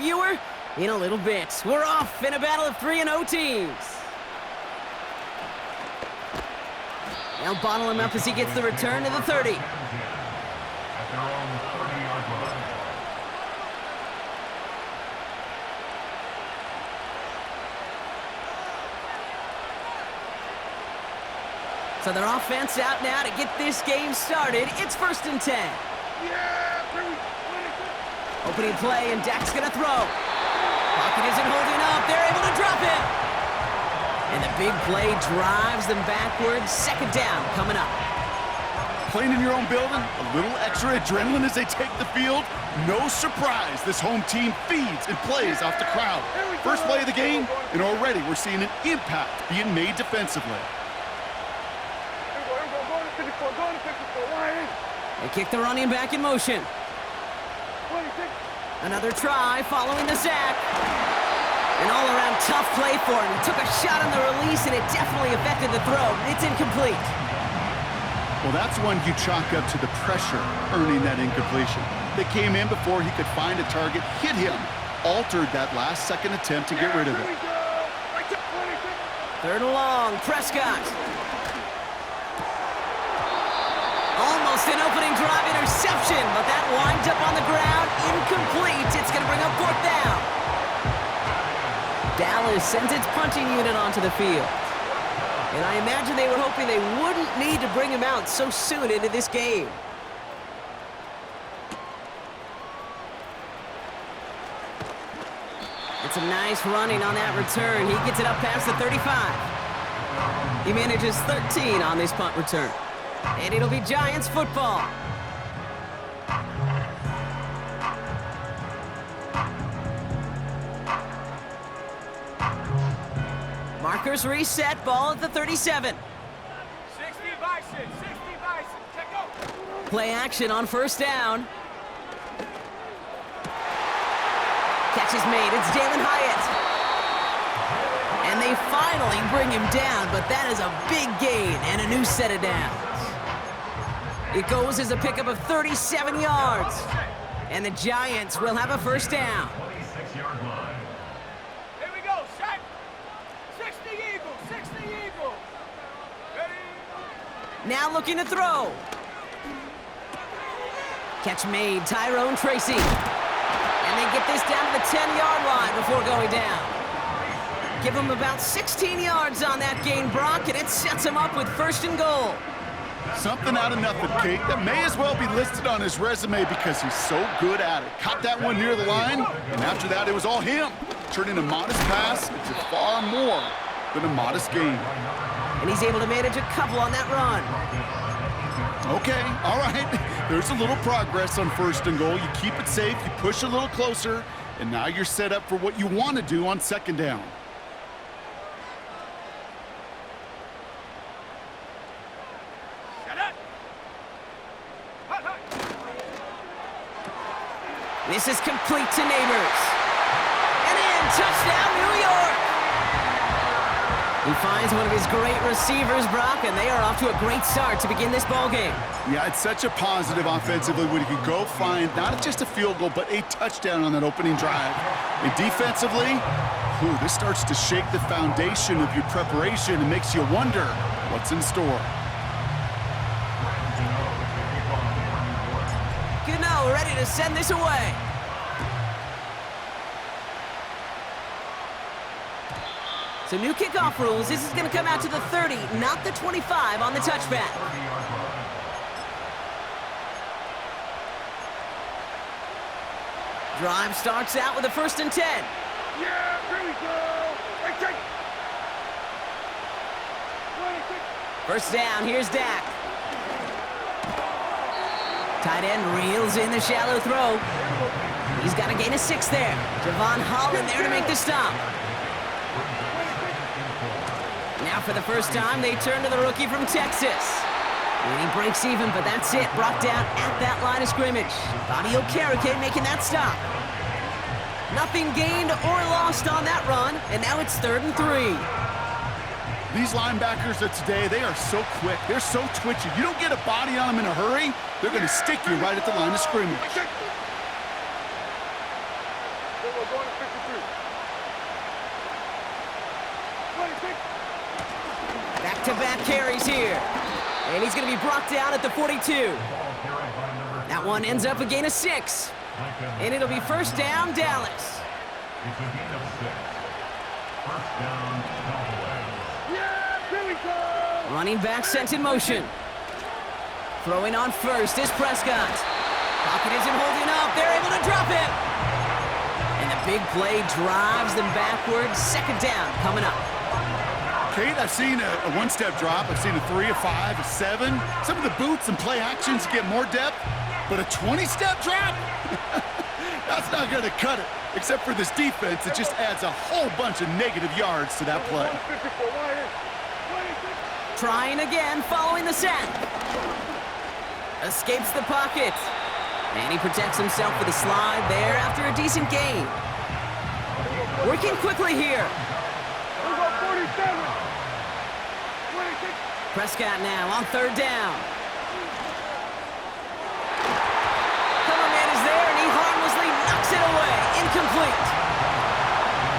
viewer in a little bit. We're off in a battle of 3-0 teams. They'll bottle him up as he gets the return to the 30. So their offense out now to get this game started. It's 1st and 10. Opening play, and Dak's going to throw. Pocket isn't holding up. They're able to drop it. And the big play drives them backwards. 2nd down coming up. Playing in your own building, a little extra adrenaline as they take the field. No surprise, this home team feeds and plays off the crowd. First play of the game, and already we're seeing an impact being made defensively. They kick the running back in motion. Another try following the sack. An all-around tough play for him. He took a shot on the release, and it definitely affected the throw. It's incomplete. Well, that's one you chalk up to the pressure earning that incompletion. They came in before he could find a target, hit him, altered that last-second attempt to get rid of it. 3rd and long, Prescott. Almost an opening drive interception, but that winds up on the ground, incomplete. It's going to bring up 4th down. Dallas sends its punting unit onto the field. And I imagine they were hoping they wouldn't need to bring him out so soon into this game. It's a nice running on that return. He gets it up past the 35. He manages 13 on this punt return. And it'll be Giants football. Markers reset, ball at the 37. 60 Bison, check out. Play action on 1st down. Catch is made, it's Jalen Hyatt. And they finally bring him down, but that is a big gain and a new set of downs. It goes as a pickup of 37 yards. And the Giants will have a 1st down. Here we go, set. 60 Eagle. Ready? Now looking to throw. Catch made, Tyrone Tracy. And they get this down to the 10-yard line before going down. Give him about 16 yards on that gain, Brock, and it sets him up with 1st and goal. Something out of nothing, Kate, that may as well be listed on his resume because he's so good at it. Caught that one near the line, and after that, it was all him. Turning a modest pass into far more than a modest gain. And he's able to manage a couple on that run. Okay, all right. There's a little progress on 1st and goal. You keep it safe, you push a little closer, and now you're set up for what you want to do on 2nd down. This is complete to Neighbors. And in, touchdown, New York! He finds one of his great receivers, Brock, and they are off to a great start to begin this ballgame. Yeah, it's such a positive offensively when you can go find not just a field goal, but a touchdown on that opening drive. And defensively, this starts to shake the foundation of your preparation and makes you wonder what's in store. Gano ready to send this away. So new kickoff rules. This is going to come out to the 30, not the 25 on the touchback. Drive starts out with a 1st and 10. Yeah, here we go. Hey, 1st down, here's Dak. Tight end reels in the shallow throw. He's got a gain of 6 there. Javon Holland there to make the stop. Now for the first time, they turn to the rookie from Texas. And he breaks even, but that's it. Brought down at that line of scrimmage. Bobby Okereke making that stop. Nothing gained or lost on that run, and now it's 3rd and 3. These linebackers of today, they are so quick. They're so twitchy. You don't get a body on them in a hurry, they're going to stick you right at the line of scrimmage. going to 53. 26. Back-to-back carries here. And he's going to be brought down at the 42. That one ends up a gain of 6. And it'll be first down, Dallas. It's a gain of 6. First down, Cowboys. Yeah, here we go. Running back sent in motion. Throwing on first is Prescott. Pocket isn't holding up. They're able to drop it. And the big play drives them backwards. Second down coming up. Kate, I've seen a one-step drop. I've seen a 3, a 5, a 7. Some of the boots and play actions get more depth, but a 20-step drop? That's not going to cut it. Except for this defense, it just adds a whole bunch of negative yards to that play. 54, wire. 26. Trying again, following the sack. Escapes the pocket. And he protects himself with a slide there after a decent gain. Working quickly here. We go 47. 26. Prescott now on third down. Cover man is there, and he harmlessly knocks it away. Incomplete.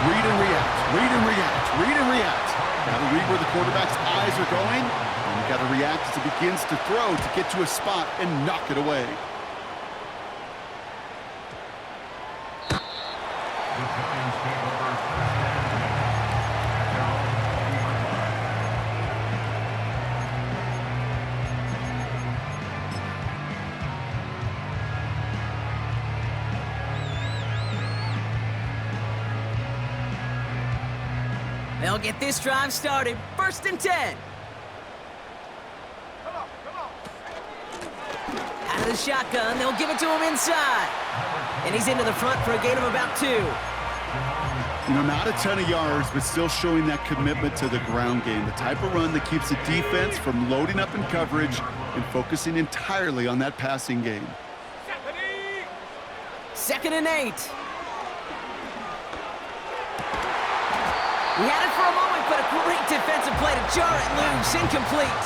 Read and react, read and react, read and react. Got to read where the quarterback's eyes are going, and you got to react as he begins to throw to get to a spot and knock it away. The Giants take over first They'll get this drive started. First and 10. Come on, come on. Out of the shotgun, they'll give it to him inside. And he's into the front for a gain of about 2. You know, not a ton of yards, but still showing that commitment to the ground game. The type of run that keeps the defense from loading up in coverage and focusing entirely on that passing game. Second and 8. We had it for a moment, but a great defensive play to jar it loose. Incomplete.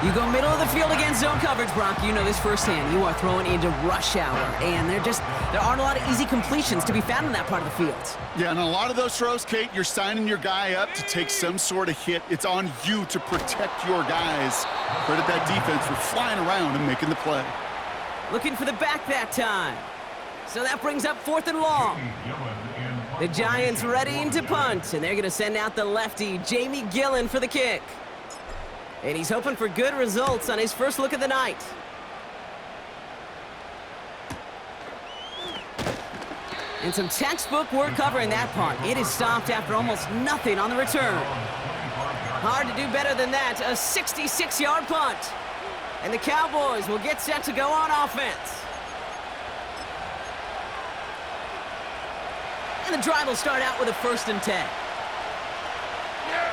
You go middle of the field against zone coverage, Brock. You know this firsthand. You are throwing into rush hour, and there aren't a lot of easy completions to be found in that part of the field. Yeah, and a lot of those throws, Kate, you're signing your guy up to take some sort of hit. It's on you to protect your guys. Credit that defense for flying around and making the play. Looking for the back that time. So that brings up 4th and long. The Giants readying to punt, and they're going to send out the lefty, Jamie Gillen, for the kick. And he's hoping for good results on his first look of the night. And some textbook work covering that punt. It is stopped after almost nothing on the return. Hard to do better than that, a 66-yard punt. And the Cowboys will get set to go on offense. And the drive will start out with a 1st and 10. Yeah,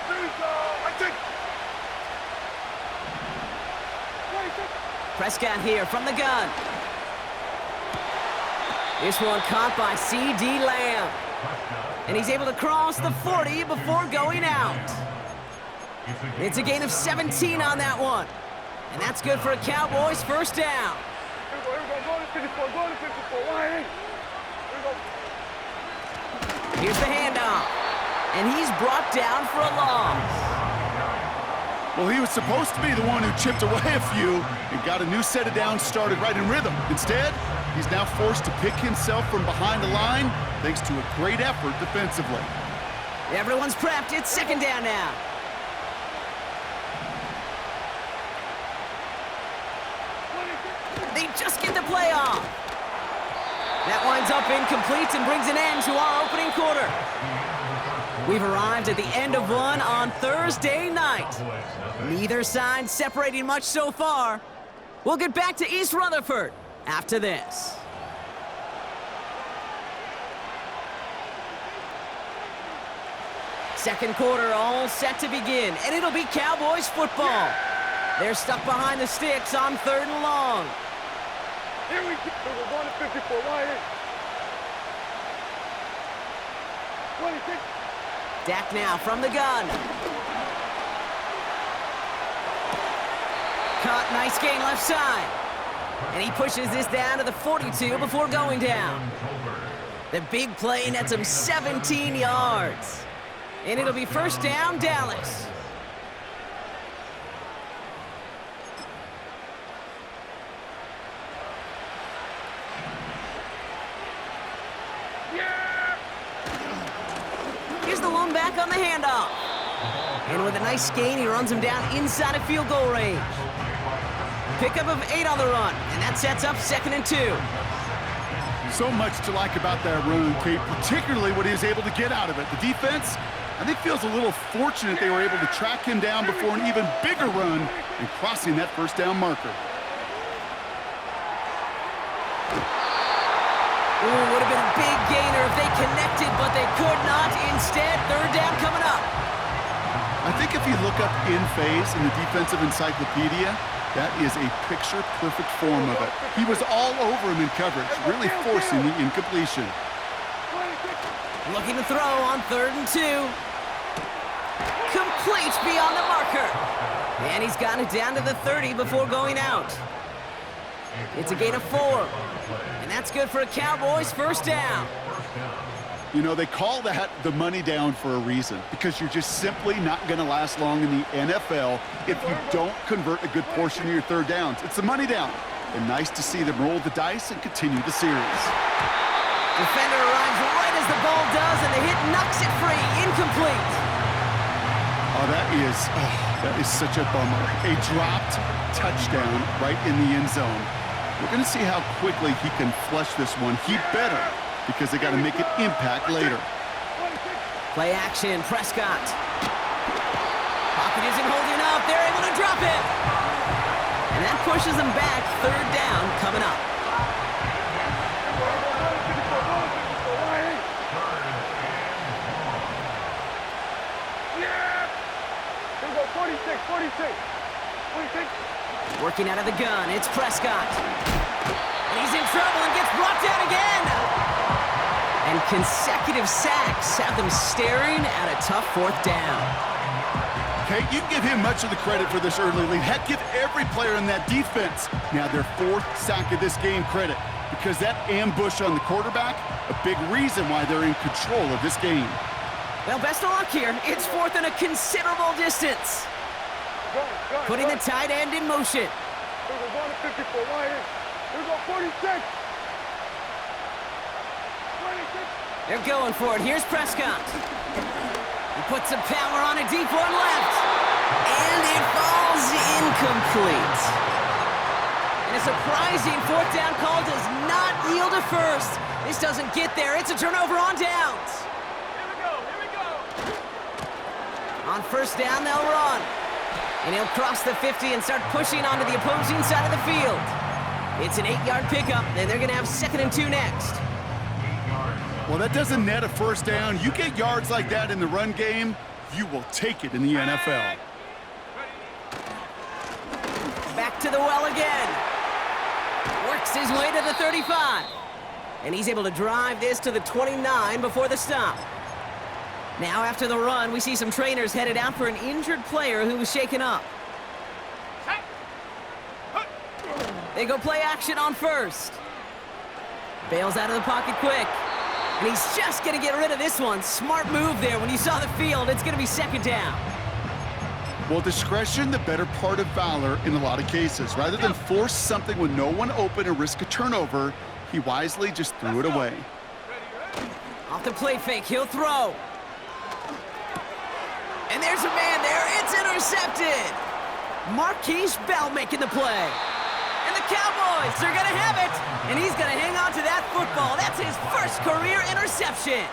here we go. I take. 26. Prescott here from the gun. This one caught by C.D. Lamb. And he's able to cross the 40 before going out. It's a gain of 17 on that one. And that's good for a Cowboys first down. Here we go. Go to 54. Go to 54. Wire. Here we go. Here's the handoff. And he's brought down for a loss. Well, he was supposed to be the one who chipped away a few and got a new set of downs started right in rhythm. Instead, he's now forced to pick himself from behind the line thanks to a great effort defensively. Everyone's prepped. It's second down now. They just get the play off. That winds up incomplete and brings an end to our opening quarter. We've arrived at the end of one on Thursday night. Neither side separating much so far. We'll get back to East Rutherford after this. Second quarter all set to begin, and it'll be Cowboys football. They're stuck behind the sticks on 3rd and long. Here we go. We're going to 54. Wire. 26. Dak now from the gun. Caught, nice gain left side. And he pushes this down to the 42 before going down. The big play nets him 17 yards. And it'll be first down, Dallas. Here's the lone back on the handoff. And with a nice gain, he runs him down inside of field goal range. Pickup of 8 on the run, and that sets up 2nd and 2. So much to like about that run, Kate, particularly what he was able to get out of it. The defense, I think, feels a little fortunate they were able to track him down before an even bigger run and crossing that first down marker. Ooh, would have been a big gainer if they connected, but they could not. Instead, 3rd down coming up. I think if you look up in phase in the defensive encyclopedia, that is a picture-perfect form of it. He was all over him in coverage, really forcing the incompletion. Looking to throw on 3rd and 2. Complete beyond the marker. And he's got it down to the 30 before going out. It's a gain of 4. And that's good for a Cowboys first down. You know, they call that the money down for a reason, because you're just simply not going to last long in the NFL if you don't convert a good portion of your 3rd downs. It's the money down. And nice to see them roll the dice and continue the series. Defender arrives right as the ball does, and the hit knocks it free. Incomplete. Oh, that is such a bummer. A dropped touchdown right in the end zone. We're going to see how quickly he can flush this one. He better, because they got to make it impact later. Play action, Prescott. Pocket isn't holding up. They're able to drop it. And that pushes them back. 3rd down coming up. Here we go, 46. Working out of the gun, it's Prescott. And he's in trouble and gets brought down again. And consecutive sacks have them staring at a tough 4th down. Okay, you can give him much of the credit for this early lead. Heck, give every player in that defense now their 4th sack of this game credit, because that ambush on the quarterback, a big reason why they're in control of this game. Well, best of luck here. It's 4th and a considerable distance. Putting the tight end in motion. Here we go, going to 54, wide in. Here we go, 46. They're going for it. Here's Prescott. He puts some power on it, deep one left. And it falls incomplete. And a surprising 4th down call does not yield a first. This doesn't get there. It's a turnover on downs. Here we go. On 1st down, they'll run. And he'll cross the 50 and start pushing onto the opposing side of the field. It's an 8-yard pickup, and they're going to have 2nd and 2 next. Well, that doesn't net a first down. You get yards like that in the run game, you will take it in the NFL. Back to the well again. Works his way to the 35. And he's able to drive this to the 29 before the stop. Now after the run, we see some trainers headed out for an injured player who was shaken up. They go play action on 1st. Bails out of the pocket quick. And he's just going to get rid of this one. Smart move there. When you saw the field, it's going to be 2nd down. Well, discretion, the better part of valor in a lot of cases. Rather than force something with no one open and risk a turnover, he wisely just threw it away. Off the play fake, he'll throw. And there's a man there. It's intercepted. Marquise Bell making the play. And the Cowboys are going to have it. And he's going to hang on to that football. That's his first career interception.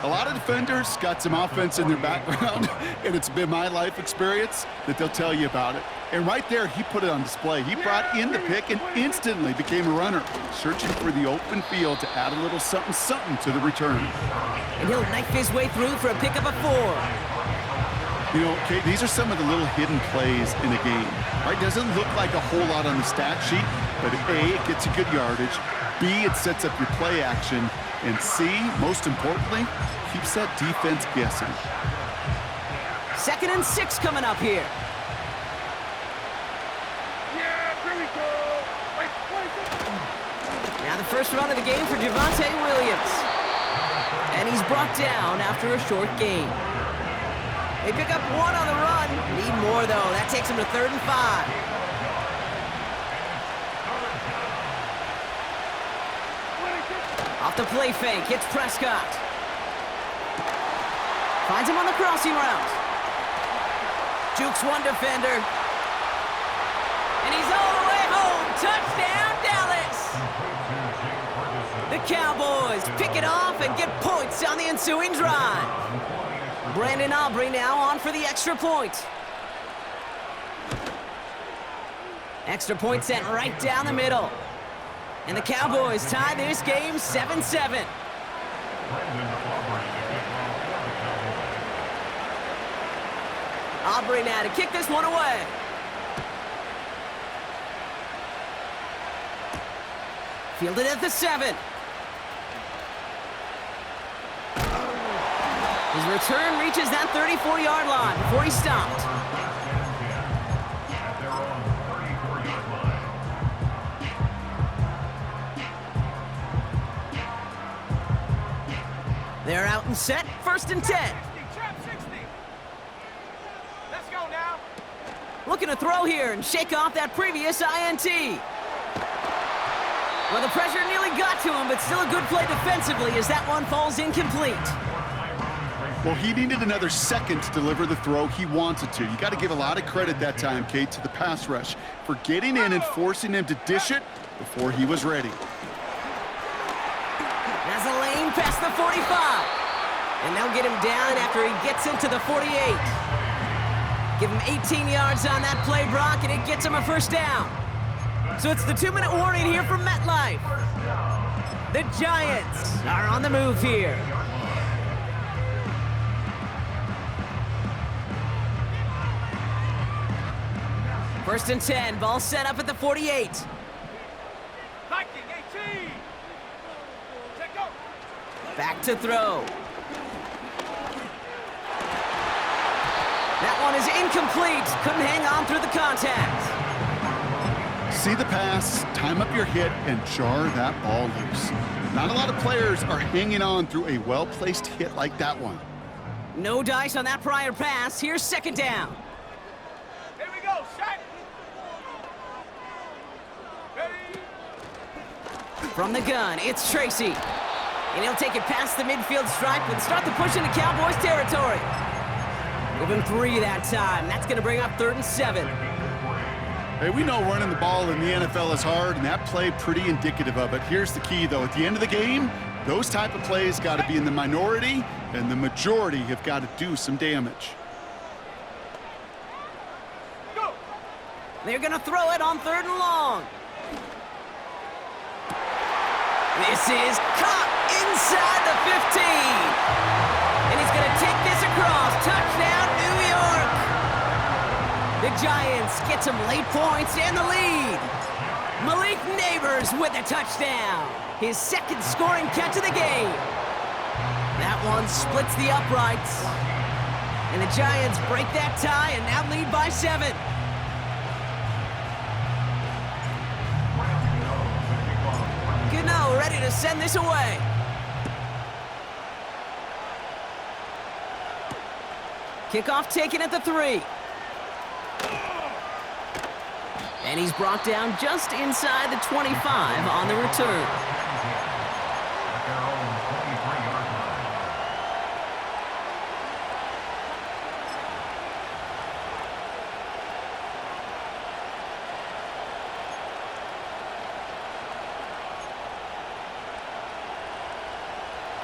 A lot of defenders got some offense in their background, and it's been my life experience that they'll tell you about it. And right there, he put it on display. He brought in the pick and instantly became a runner, searching for the open field to add a little something to the return. And he'll knife his way through for a pickup of 4. You know, Kate, these are some of the little hidden plays in the game. Right? Doesn't look like a whole lot on the stat sheet, but A, it gets you good yardage. B, it sets up your play action. And C, most importantly, keeps that defense guessing. 2nd and 6 coming up here. Yeah, here we go. Now the first run of the game for Javonte Williams. And he's brought down after a short gain. They pick up one on the run. Need more, though. That takes them to 3rd and 5. Off the play fake, hits Prescott. Finds him on the crossing route. Jukes one defender. And he's all the way home. Touchdown, Dallas! The Cowboys pick it off and get points on the ensuing drive. Brandon Aubrey now on for the extra point. Extra point sent right down the middle. And the Cowboys tie this game 7-7. Aubrey now to kick this one away. Fielded at the 7. His return reaches that 34-yard line before he stopped. They're out and set, 1st and 10. Let's go now. Looking to throw here and shake off that previous INT. Well, the pressure nearly got to him, but still a good play defensively as that one falls incomplete. Well, he needed another second to deliver the throw he wanted to. You got to give a lot of credit that time, Kate, to the pass rush for getting in and forcing him to dish it before he was ready. Has a lane past the 45. And they'll get him down after he gets into the 48. Give him 18 yards on that play, Brock, and it gets him a 1st down. So it's the 2-minute warning here from MetLife. The Giants are on the move here. First and 10, ball set up at the 48. Viking 18. Take go. Back to throw. That one is incomplete. Couldn't hang on through the contact. See the pass, time up your hit, and jar that ball loose. Not a lot of players are hanging on through a well-placed hit like that one. No dice on that prior pass. Here's 2nd down. Here we go. Shot. Ready. From the gun, it's Tracy. And he'll take it past the midfield stripe and start the push into Cowboys territory. Give him 3 that time. That's going to bring up 3rd and 7. Hey, we know running the ball in the NFL is hard, and that play pretty indicative of it. Here's the key, though. At the end of the game, those type of plays got to be in the minority, and the majority have got to do some damage. Go. They're going to throw it on 3rd and long. This is caught inside the 15. And he's going to take this across. Touchdown, New York. The Giants get some late points and the lead. Malik Neighbors with a touchdown. His 2nd scoring catch of the game. That one splits the uprights. And the Giants break that tie and now lead by 7. Gano ready to send this away. Kickoff taken at the 3. And he's brought down just inside the 25 on the return.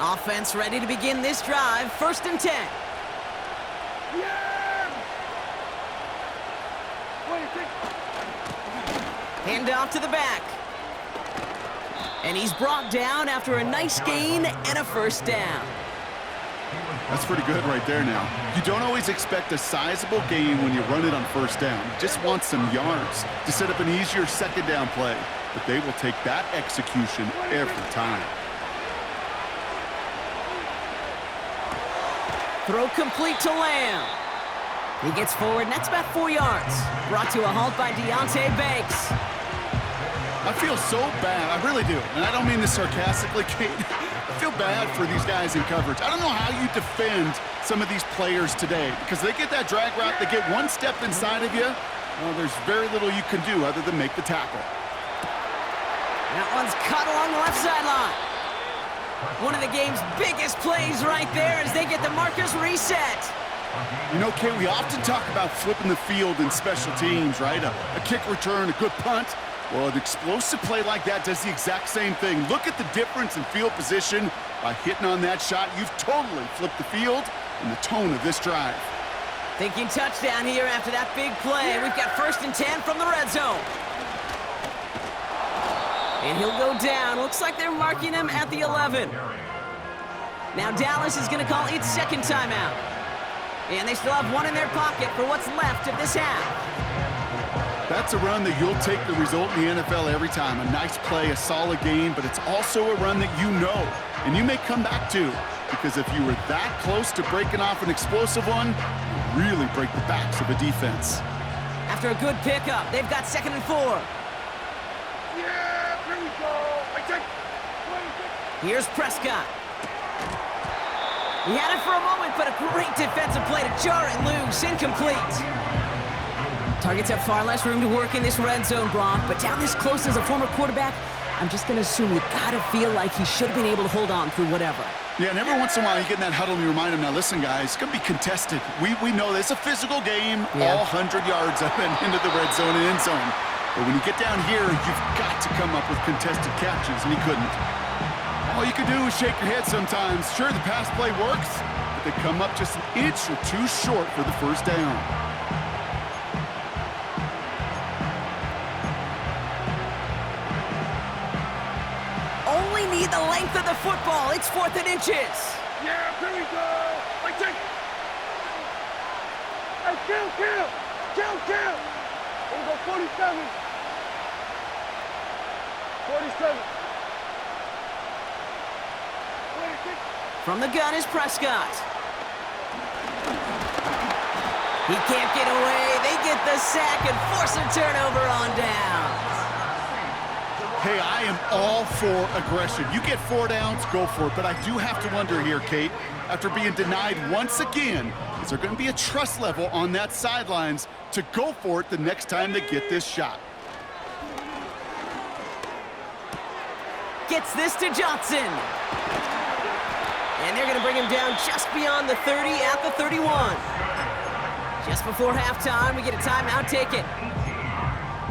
Offense ready to begin this drive. 1st and 10. Hand off to the back. And he's brought down after a nice gain and a 1st down. That's pretty good right there now. You don't always expect a sizable gain when you run it on 1st down. You just want some yards to set up an easier 2nd down play. But they will take that execution every time. Throw complete to Lamb. He gets forward, and that's about 4 yards. Brought to a halt by Deonte Banks. I feel so bad. I really do. And I don't mean this sarcastically, Kate. I feel bad for these guys in coverage. I don't know how you defend some of these players today because they get that drag route, they get one step inside of you. Well, there's very little you can do other than make the tackle. That one's cut along the left sideline. One of the game's biggest plays right there as they get the markers reset. You know, Kate, we often talk about flipping the field in special teams, right? A kick return, a good punt. Well, an explosive play like that does the exact same thing. Look at the difference in field position. By hitting on that shot, you've totally flipped the field and the tone of this drive. Thinking touchdown here after that big play. We've got 1st and 10 from the red zone. And he'll go down. Looks like they're marking him at the 11. Now Dallas is going to call its second timeout. And they still have one in their pocket for what's left of this half. That's a run that you'll take the result in the NFL every time. A nice play, a solid game, but it's also a run that you know and you may come back to, because if you were that close to breaking off an explosive one, you really break the backs of a defense. After a good pickup, they've got 2nd and 4. Yeah, here we go. Here's Prescott. He had it for a moment, but a great defensive play to jar it loose. Incomplete. Targets have far less room to work in this red zone, Brock, but down this close as a former quarterback, I'm just going to assume you got to feel like he should have been able to hold on through whatever. Yeah, and every once in a while you get in that huddle and you remind him, now listen, guys, it's going to be contested. We know this. It's a physical game, all 100 yards up and into the red zone and end zone. But when you get down here, you've got to come up with contested catches, and he couldn't. All you can do is shake your head sometimes. Sure, the pass play works, but they come up just an inch or two short for the first down. Only need the length of the football. It's 4th and inches. Yeah, here we go. I take. Hey, kill. We'll go 47. 47. From the gun is Prescott. He can't get away. They get the sack and force a turnover on down. Hey, I am all for aggression. You get 4 downs, go for it. But I do have to wonder here, Kate, after being denied once again, is there going to be a trust level on that sidelines to go for it the next time they get this shot? Gets this to Johnson. And they're going to bring him down just beyond the 30 at the 31. Just before halftime, we get a timeout. Take it.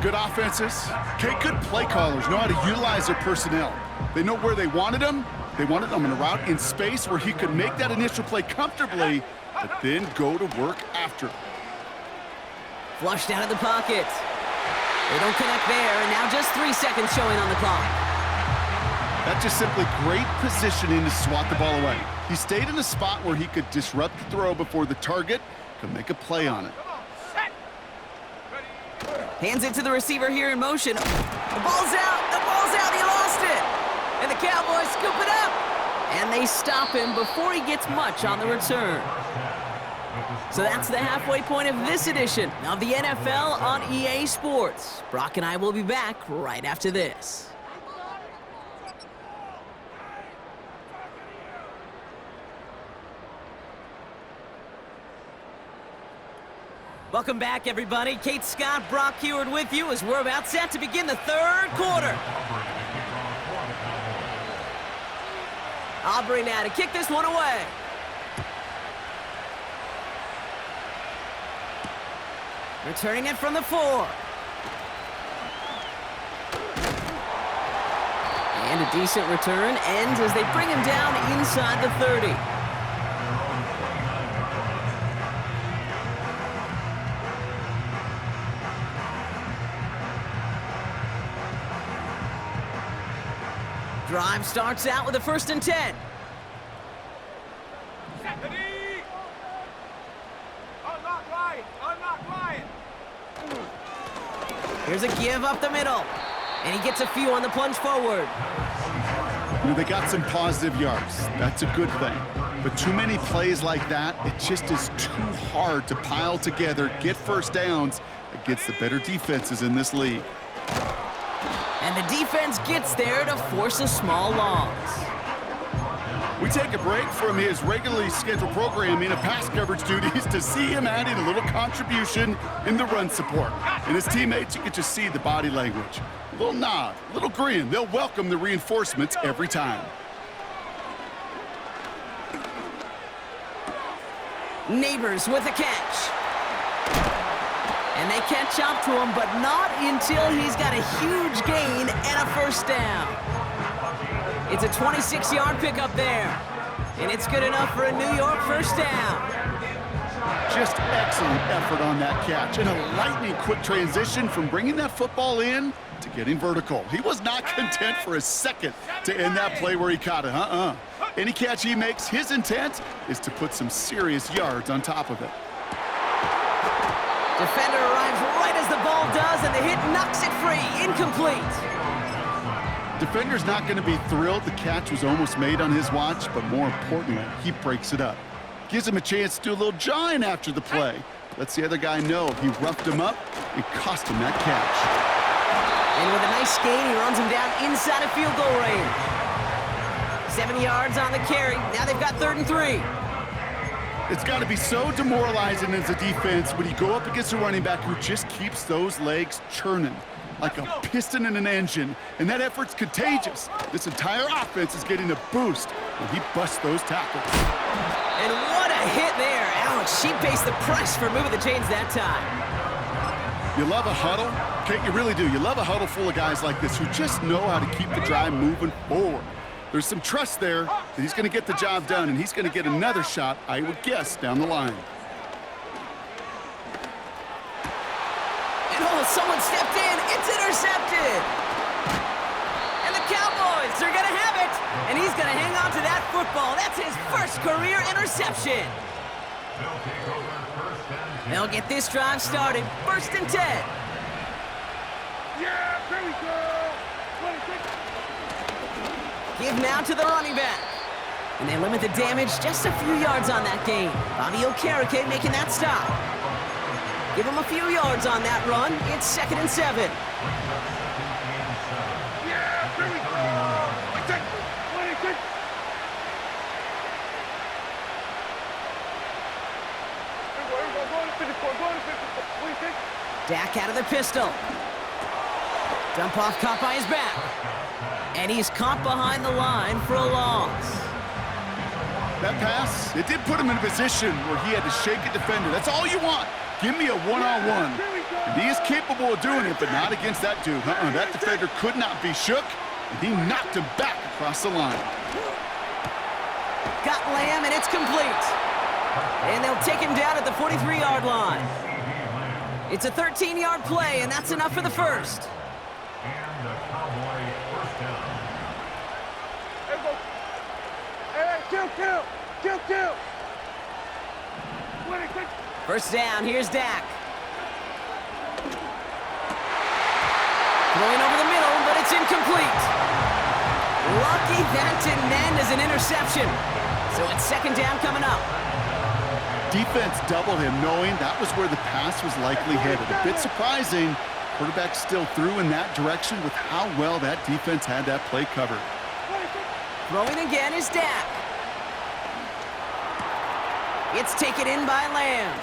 Good offenses. Okay, good play callers know how to utilize their personnel. They know where they wanted him. They wanted him in a route in space where he could make that initial play comfortably, but then go to work after. Flushed out of the pocket. They don't connect there, and now just 3 seconds showing on the clock. That's just simply great positioning to swat the ball away. He stayed in a spot where he could disrupt the throw before the target could make a play on it. Hands it to the receiver here in motion. The ball's out. He lost it. And the Cowboys scoop it up. And they stop him before he gets much on the return. So that's the halfway point of this edition of the NFL on EA Sports. Brock and I will be back right after this. Welcome back, everybody. Kate Scott, Brock Heward with you as we're about set to begin the third quarter. Aubrey now to kick this one away. Returning it from the 4. And a decent return ends as they bring him down inside the 30. Drive starts out with a 1st and 10. Here's a give up the middle. And he gets a few on the plunge forward. You know, they got some positive yards. That's a good thing. But too many plays like that, it just is too hard to pile together, get first downs against the better defenses in this league. And the defense gets there to force a small loss. We take a break from his regularly scheduled programming of pass coverage duties to see him adding a little contribution in the run support. And his teammates, you can just see the body language. A little nod, a little grin. They'll welcome the reinforcements every time. Neighbors with a catch. And they catch up to him, but not until he's got a huge gain and a first down. It's a 26-yard pickup there. And it's good enough for a New York first down. Just excellent effort on that catch. And a lightning quick transition from bringing that football in to getting vertical. He was not content for a second to end that play where he caught it. Any catch he makes, his intent is to put some serious yards on top of it. Defender arrives right as the ball does, and the hit knocks it free. Incomplete. Defender's not going to be thrilled the catch was almost made on his watch, but more importantly, he breaks it up. Gives him a chance to do a little jawing after the play. Lets the other guy know he roughed him up and cost him that catch. And with a nice gain, he runs him down inside of field goal range. 7 yards on the carry. Now they've got 3rd and 3. It's got to be so demoralizing as a defense when you go up against a running back who just keeps those legs churning like a piston in an engine, and that effort's contagious. This entire offense is getting a boost when he busts those tackles. And what a hit there. Ouch, she faced the press for moving the chains that time. You love a huddle? Okay, you really do. You love a huddle full of guys like this who just know how to keep the drive moving forward. There's some trust there that he's going to get the job done, and he's going to get another shot, I would guess, down the line. And oh, someone stepped in. It's intercepted. And the Cowboys are going to have it. And he's going to hang on to that football. That's his first career interception. They'll get this drive started. 1st and 10. Yeah, there we go. Give now to the running back. And they limit the damage just a few yards on that gain. Bobby Okereke making that stop. Give him a few yards on that run. It's 2nd and 7. Yeah, there we go. Dak out of the pistol. Dump off caught by his back. And he's caught behind the line for a loss. That pass, it did put him in a position where he had to shake a defender. That's all you want. Give me a one-on-one. And he is capable of doing it, but not against that dude. That defender could not be shook, and he knocked him back across the line. Got Lamb, and it's complete. And they'll take him down at the 43-yard line. It's a 13-yard play, and that's enough for the first. And the Cowboy first down. Hey, kill. First down, here's Dak. Throwing over the middle, but it's incomplete. Lucky that didn't end as an interception. So it's 2nd down coming up. Defense doubled him, knowing that was where the pass was likely headed. A bit surprising. Quarterback still threw in that direction with how well that defense had that play covered. Throwing again is Dak. It's taken in by Lamb.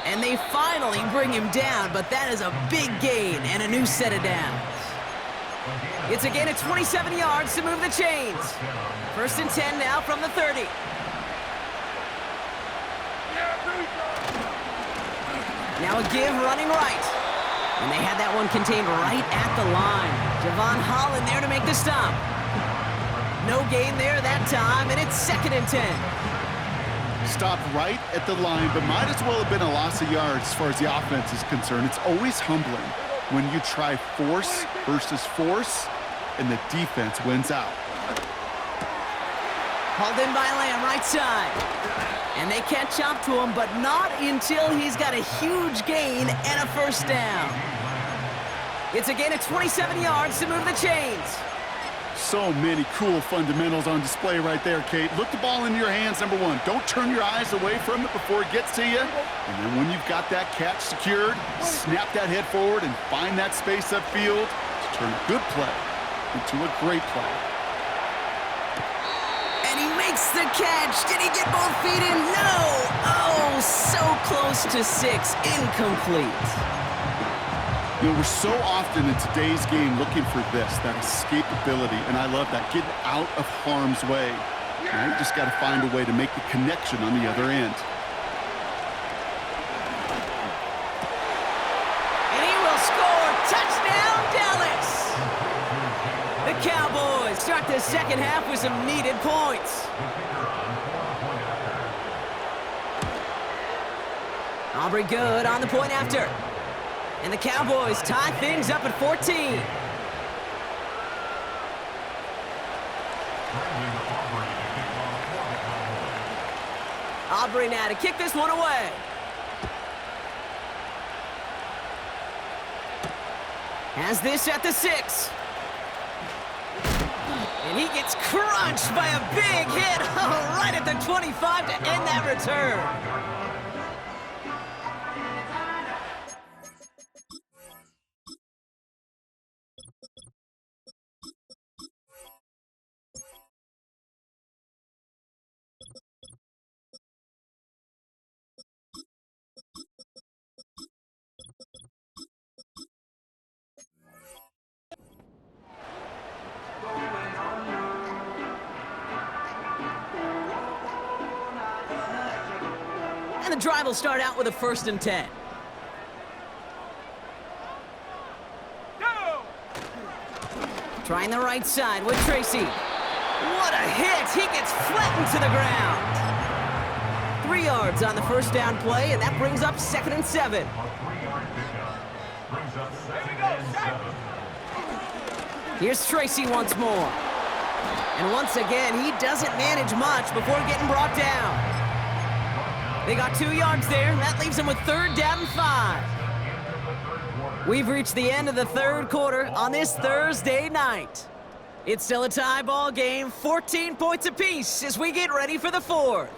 And they finally bring him down, but that is a big gain and a new set of downs. It's a gain of 27 yards to move the chains. 1st and 10 now from the 30. Now a give running right. And they had that one contained right at the line. Javon Holland there to make the stop. No gain there that time, and it's 2nd and 10. Stopped right at the line, but might as well have been a loss of yards as far as the offense is concerned. It's always humbling when you try force versus force, and the defense wins out. Hauled in by Lamb, right side. And they catch up to him, but not until he's got a huge gain and a first down. It's a gain of 27 yards to move the chains. So many cool fundamentals on display right there, Kate. Look the ball into your hands, number one. Don't turn your eyes away from it before it gets to you. And then when you've got that catch secured, snap that head forward and find that space upfield. Turn a good play into a great play. And he makes the catch. Did he get both feet in? No! Oh, so close to 6. Incomplete. You know, we're so often in today's game looking for this, that escapability, and I love that. Get out of harm's way. Now you just got to find a way to make the connection on the other end. And he will score. Touchdown, Dallas! The Cowboys start the second half with some needed points. Aubrey good on the point after. And the Cowboys tie things up at 14. Aubrey now to kick this one away. Has this at the 6. And he gets crunched by a big hit right at the 25 to end that return. And the drive will start out with a 1st and 10. Trying the right side with Tracy. What a hit! He gets flattened to the ground. 3 yards on the first down play, and that brings up 2nd and 7. Here's Tracy once more. And once again, he doesn't manage much before getting brought down. They got 2 yards there. That leaves them with 3rd down and 5. We've reached the end of the 3rd quarter on this Thursday night. It's still a tie ball game, 14 points apiece as we get ready for the 4th.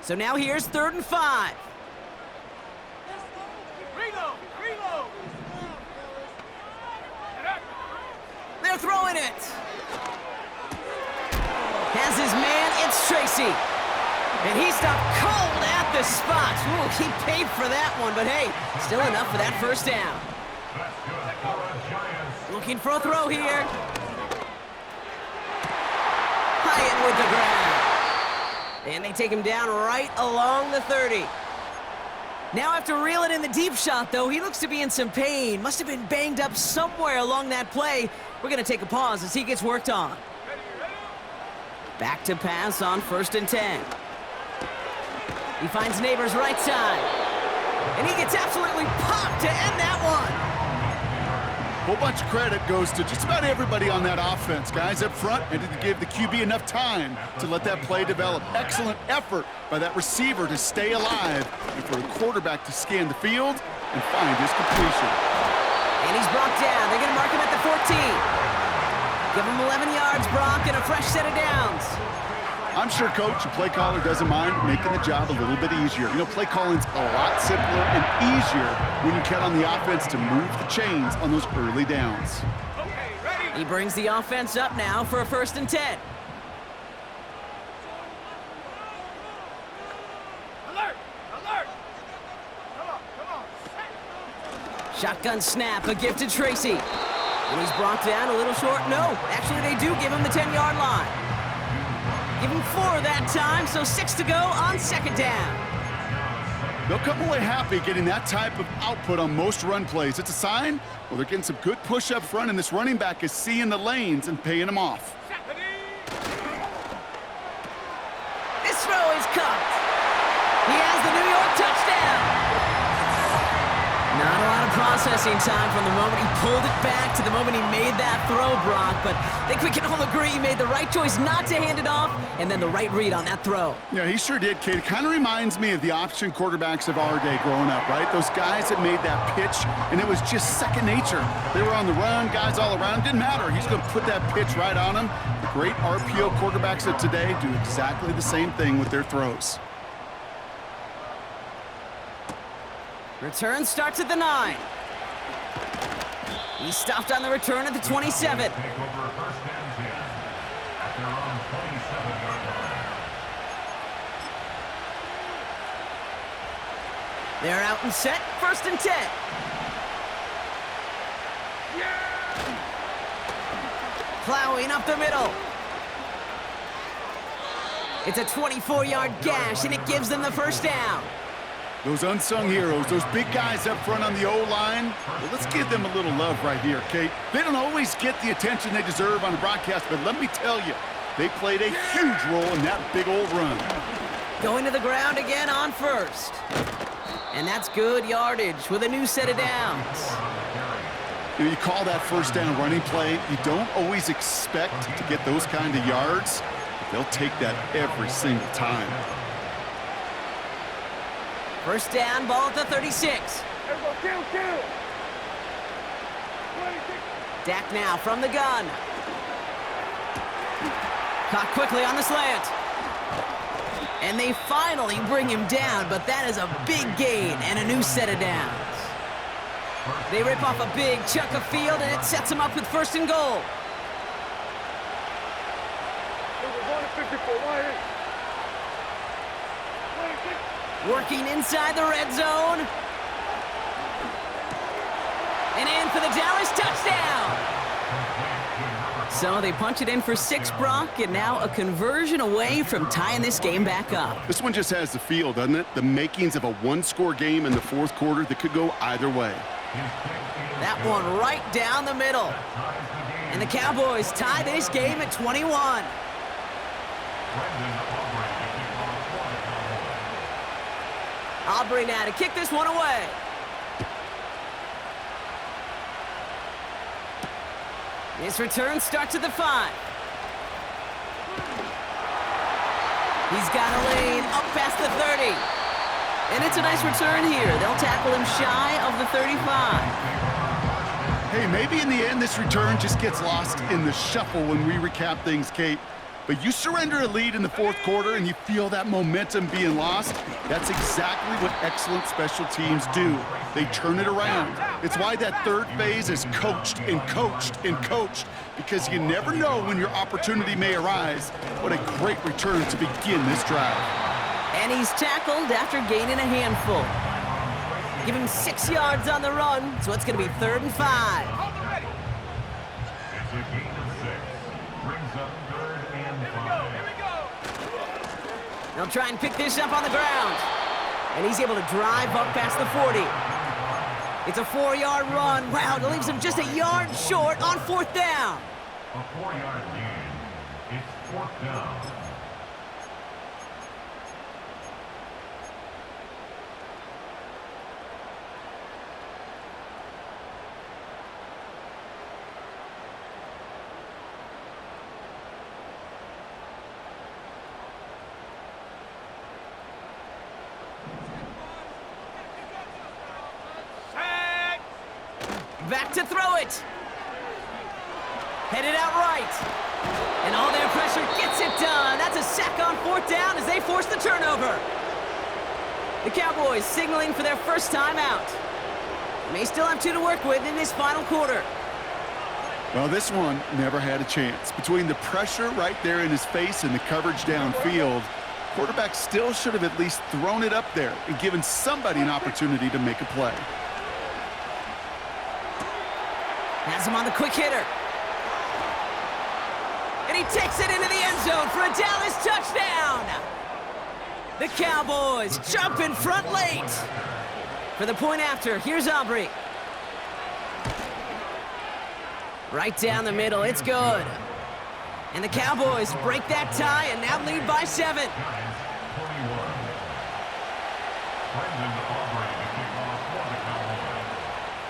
So now here's 3rd and 5. Reload! Reload! They're throwing it. Has his man, it's Tracy. And he stopped cold at the spot. Ooh, he paid for that one, but hey, still enough for that 1st down. Looking for a throw here. Hyatt with the grab. And they take him down right along the 30. Now after reeling in the deep shot, though, he looks to be in some pain. Must have been banged up somewhere along that play. We're going to take a pause as he gets worked on. Back to pass on 1st and 10. He finds Neighbors right side. And he gets absolutely popped to end that one. A whole bunch of credit goes to just about everybody on that offense. Guys up front and to give the QB enough time to let that play develop. Excellent effort by that receiver to stay alive and for the quarterback to scan the field and find his completion. And he's brought down. They're going to mark him at the 14. Give him 11 yards, Brock, and a fresh set of downs. I'm sure coach and play caller doesn't mind making the job a little bit easier. You know, play calling's a lot simpler and easier when you count on the offense to move the chains on those early downs. Okay, ready? He brings the offense up now for a 1st and 10. Alert! Alert! Come on! Shotgun snap, a gift to Tracy. And he's brought down a little short. No, actually they do give him the 10-yard line. Give him 4 that time, so 6 to go on 2nd down. They'll come away happy getting that type of output on most run plays. It's a sign, well, they're getting some good push up front, and this running back is seeing the lanes and paying them off. This throw is caught. He has the New York touchdown. Not a lot of processing time from the moment he pulled it back to the moment he made that throw, Brock. But I think we can all agree he made the right choice not to hand it off, and then the right read on that throw. Yeah, he sure did, kid. It kind of reminds me of the option quarterbacks of our day growing up, right? Those guys that made that pitch, and it was just second nature. They were on the run, guys all around. Didn't matter. He's going to put that pitch right on him. The great RPO quarterbacks of today do exactly the same thing with their throws. Return starts at the 9. He stopped on the return at the 27. Take over first and 10 at their own 27-yard line. They're out and set, first and 10. Plowing up the middle. It's a 24-yard gash, and it gives them the first down. Those unsung heroes, those big guys up front on the O-line, well, let's give them a little love right here, Kate. They don't always get the attention they deserve on the broadcast, but let me tell you, they played a huge role in that big old run. Going to the ground again on first. And that's good yardage with a new set of downs. You know, you call that first down running play, you don't always expect to get those kind of yards, but they'll take that every single time. First down, ball at the 36. Everyone, kill. Dak now from the gun. Caught quickly on the slant. And they finally bring him down, but that is a big gain and a new set of downs. They rip off a big chunk of field, and it sets them up with first and goal. Working inside the red zone. And in for the Dallas touchdown. So they punch it in for 6, Brock, and now a conversion away from tying this game back up. This one just has the feel, doesn't it? The makings of a one-score game in the fourth quarter that could go either way. That one right down the middle. And the Cowboys tie this game at 21. Aubrey now to kick this one away. His return starts at the 5. He's got a lane up past the 30. And it's a nice return here. They'll tackle him shy of the 35. Hey, maybe in the end this return just gets lost in the shuffle when we recap things, Kate. But you surrender a lead in the fourth quarter and you feel that momentum being lost. That's exactly what excellent special teams do. They turn it around. It's why that third phase is coached and coached and coached, because you never know when your opportunity may arise. What a great return to begin this drive. And he's tackled after gaining a handful. Give him 6 yards on the run, so it's going to be 3rd and 5. It's a gain of 6. Brings up 3rd and 5. They'll try and pick this up on the ground. And he's able to drive up past the 40. It's a 4-yard run. Wow, that leaves him just a yard short on 4th down. A 4-yard gain. It's 4th down. Back to throw it. Headed out right. And all their pressure gets it done. That's a sack on 4th down as they force the turnover. The Cowboys signaling for their first time out. May still have 2 to work with in this final quarter. Well, this one never had a chance. Between the pressure right there in his face and the coverage downfield, quarterback still should have at least thrown it up there and given somebody an opportunity to make a play. Has him on the quick hitter. And he takes it into the end zone for a Dallas touchdown. The Cowboys jump in front late. For the point after, here's Aubrey. Right down the middle, it's good. And the Cowboys break that tie and now lead by 7.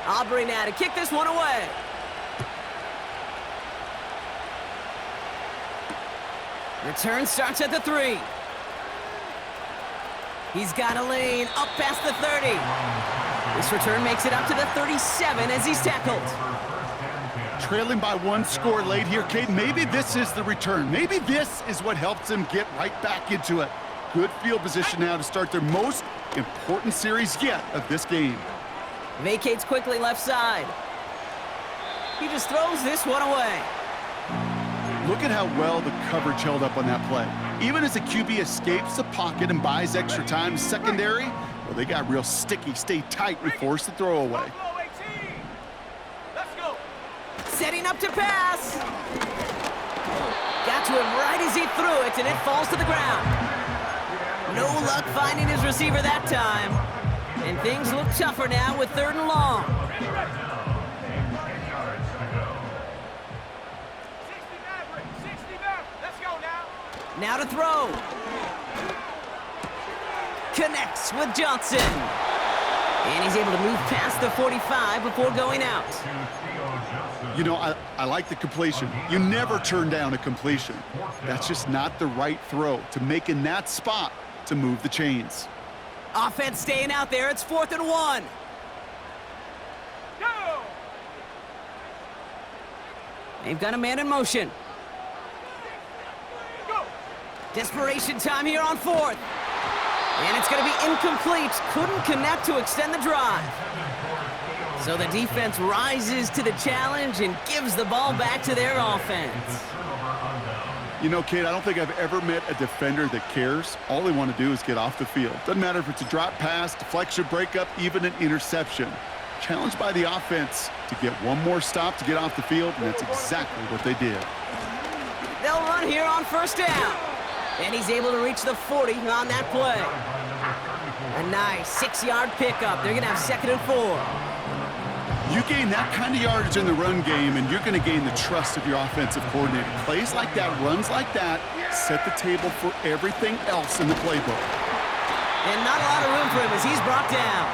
Aubrey now to kick this one away. Return starts at the 3. He's got a lane up past the 30. This return makes it up to the 37 as he's tackled. Trailing by 1 score late here, Kate. Maybe this is the return. Maybe this is what helps him get right back into it. good field position now to start their most important series yet of this game. Vacates quickly left side. He just throws this one away. Look at how well the coverage held up on that play. Even as the QB escapes the pocket and buys extra time secondary, well, they got real sticky, stay tight, and force the throw away. Let's go. Setting up to pass. Got to him right as he threw it, and it falls to the ground. No luck finding his receiver that time. And things look tougher now with 3rd and long. 60 Maverick, 60 Maverick. Let's go now. Now to throw. Connects with Johnson. And he's able to move past the 45 before going out. You know, I like the completion. You never turn down a completion. That's just not the right throw to make in that spot to move the chains. Offense staying out there. It's 4th and 1. Go. They've got a man in motion. Go. Desperation time here on 4th. And it's going to be incomplete. Couldn't connect to extend the drive. So the defense rises to the challenge and gives the ball back to their offense. You know, Kate, I don't think I've ever met a defender that cares. All they want to do is get off the field. Doesn't matter if it's a drop pass, deflection, breakup, even an interception. Challenged by the offense to get one more stop to get off the field, and that's exactly what they did. They'll run here on 1st down. And he's able to reach the 40 on that play. A nice 6-yard pickup. They're going to have 2nd and 4. You gain that kind of yardage in the run game, and you're going to gain the trust of your offensive coordinator. Plays like that, runs like that, set the table for everything else in the playbook. And not a lot of room for him as he's brought down.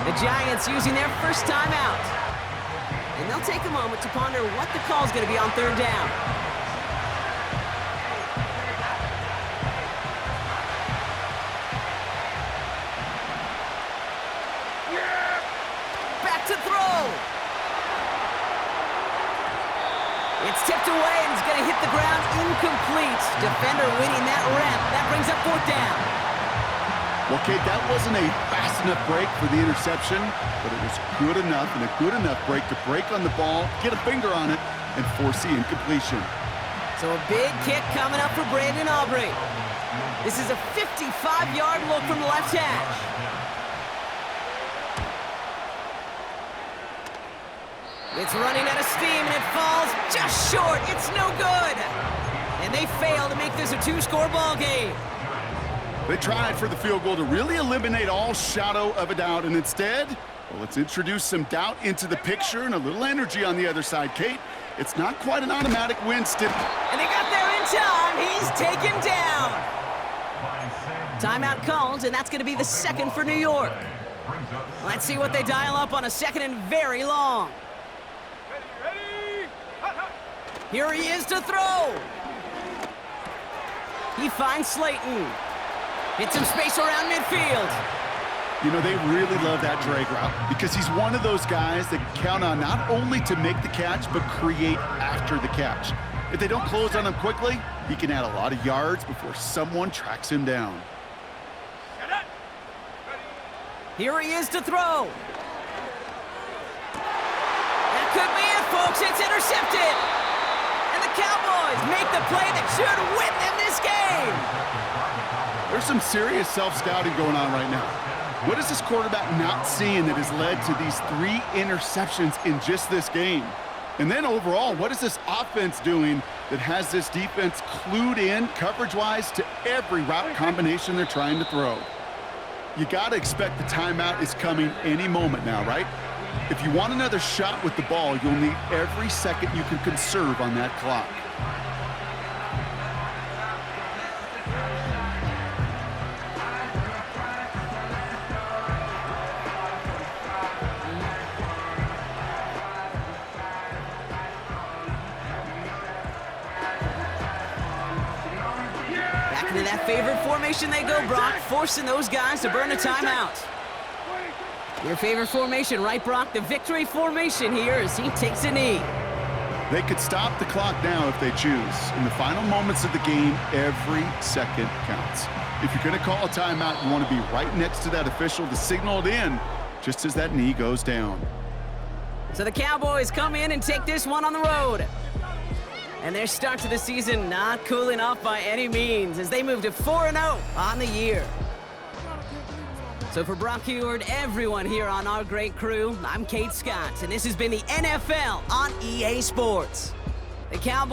The Giants using their first timeout. And they'll take a moment to ponder what the call's going to be on 3rd down. To throw. It's tipped away and it's going to hit the ground incomplete. Defender winning that rep. That brings up 4th down. Well, Kate, that wasn't a fast enough break for the interception, but it was good enough and a good enough break to break on the ball, get a finger on it, and force the incompletion. So a big kick coming up for Brandon Aubrey. This is a 55-yard look from the left hash. It's running out of steam, and it falls just short. It's no good. And they fail to make this a 2-score ball game. They tried for the field goal to really eliminate all shadow of a doubt, and instead, well, let's introduce some doubt into the picture and a little energy on the other side. Kate, it's not quite an automatic win still. And they got there in time. He's taken down. Timeout called, and that's going to be the 2nd for New York. Let's see what they dial up on a 2nd and very long. Ready. Hot, hot. Here he is to throw. He finds Slayton. Hits some space around midfield. You know, they really love that drag route because he's one of those guys that count on not only to make the catch, but create after the catch. If they don't close on him quickly, he can add a lot of yards before someone tracks him down. Get it. Here he is to throw. That could be it, folks. It's intercepted. And the Cowboys make the play that should win them this game. There's some serious self-scouting going on right now. What is this quarterback not seeing that has led to these 3 interceptions in just this game? And then overall, what is this offense doing that has this defense clued in coverage-wise to every route combination they're trying to throw? You got to expect the timeout is coming any moment now, right? If you want another shot with the ball, you'll need every second you can conserve on that clock. Back into that favorite formation they go, Brock, forcing those guys to burn a timeout. Your favorite formation, right, Brock? The victory formation here as he takes a knee. They could stop the clock now if they choose. In the final moments of the game, every second counts. If you're going to call a timeout, you want to be right next to that official to signal it in just as that knee goes down. So the Cowboys come in and take this one on the road. And their start to the season not cooling off by any means as they move to 4-0 on the year. So for Brock Huard, everyone here on our great crew, I'm Kate Scott, and this has been the NFL on EA Sports. The Cowboys